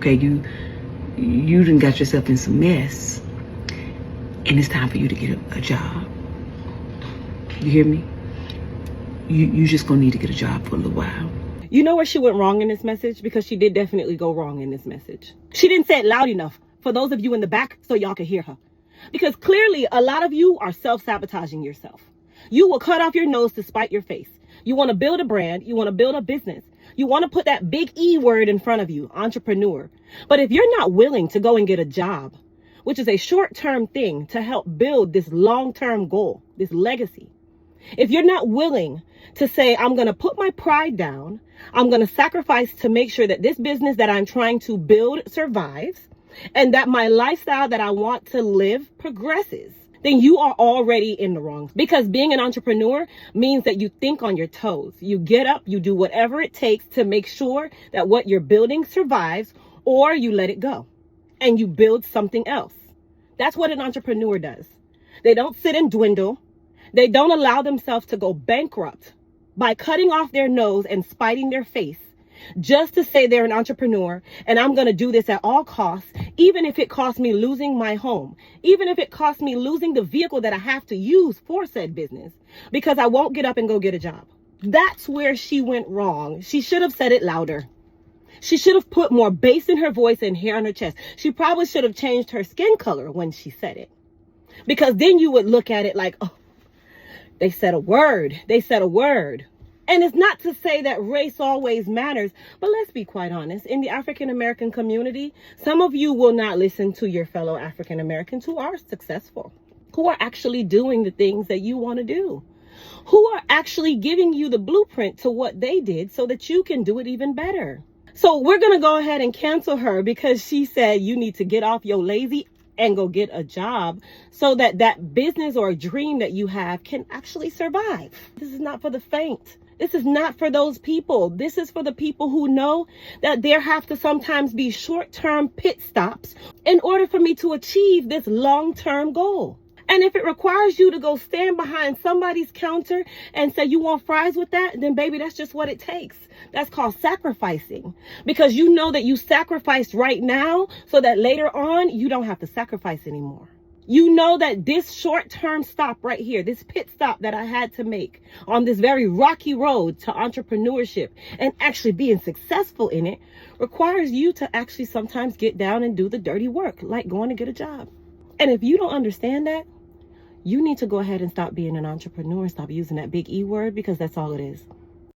Okay, you done got yourself in some mess, and it's time for you to get a job. You hear me? You just gonna need to get a job for a little while. You know where she went wrong in this message? Because she did definitely go wrong in this message. She didn't say it loud enough for those of you in the back so y'all could hear her. Because clearly a lot of you are self-sabotaging yourself. You will cut off your nose to spite your face. You want to build a brand. You want to build a business. You want to put that big E word in front of you, entrepreneur. But if you're not willing to go and get a job, which is a short-term thing to help build this long-term goal, this legacy, if you're not willing to say, I'm going to put my pride down, I'm going to sacrifice to make sure that this business that I'm trying to build survives, and that my lifestyle that I want to live progresses, then you are already in the wrong. Because being an entrepreneur means that you think on your toes. You get up, you do whatever it takes to make sure that what you're building survives, or you let it go and you build something else. That's what an entrepreneur does. They don't sit and dwindle. They don't allow themselves to go bankrupt by cutting off their nose and spiting their face just to say they're an entrepreneur and I'm going to do this at all costs, even if it costs me losing my home, even if it costs me losing the vehicle that I have to use for said business, because I won't get up and go get a job. That's where she went wrong. She should have said it louder. She should have put more bass in her voice and hair on her chest. She probably should have changed her skin color when she said it, because then you would look at it like, oh, they said a word. They said a word. And it's not to say that race always matters, but let's be quite honest. In the African-American community, some of you will not listen to your fellow African-Americans who are successful, who are actually doing the things that you want to do, who are actually giving you the blueprint to what they did so that you can do it even better. So we're going to go ahead and cancel her because she said you need to get off your lazy and go get a job so that that business or dream that you have can actually survive. This is not for the faint. This is not for those people. This is for the people who know that there have to sometimes be short-term pit stops in order for me to achieve this long-term goal. And if it requires you to go stand behind somebody's counter and say you want fries with that, then baby, that's just what it takes. That's called sacrificing, because you know that you sacrificed right now so that later on you don't have to sacrifice anymore. You know that this short-term stop right here, this pit stop that I had to make on this very rocky road to entrepreneurship and actually being successful in it requires you to actually sometimes get down and do the dirty work, like going to get a job. And if you don't understand that, you need to go ahead and stop being an entrepreneur and stop using that big E word, because that's all it is.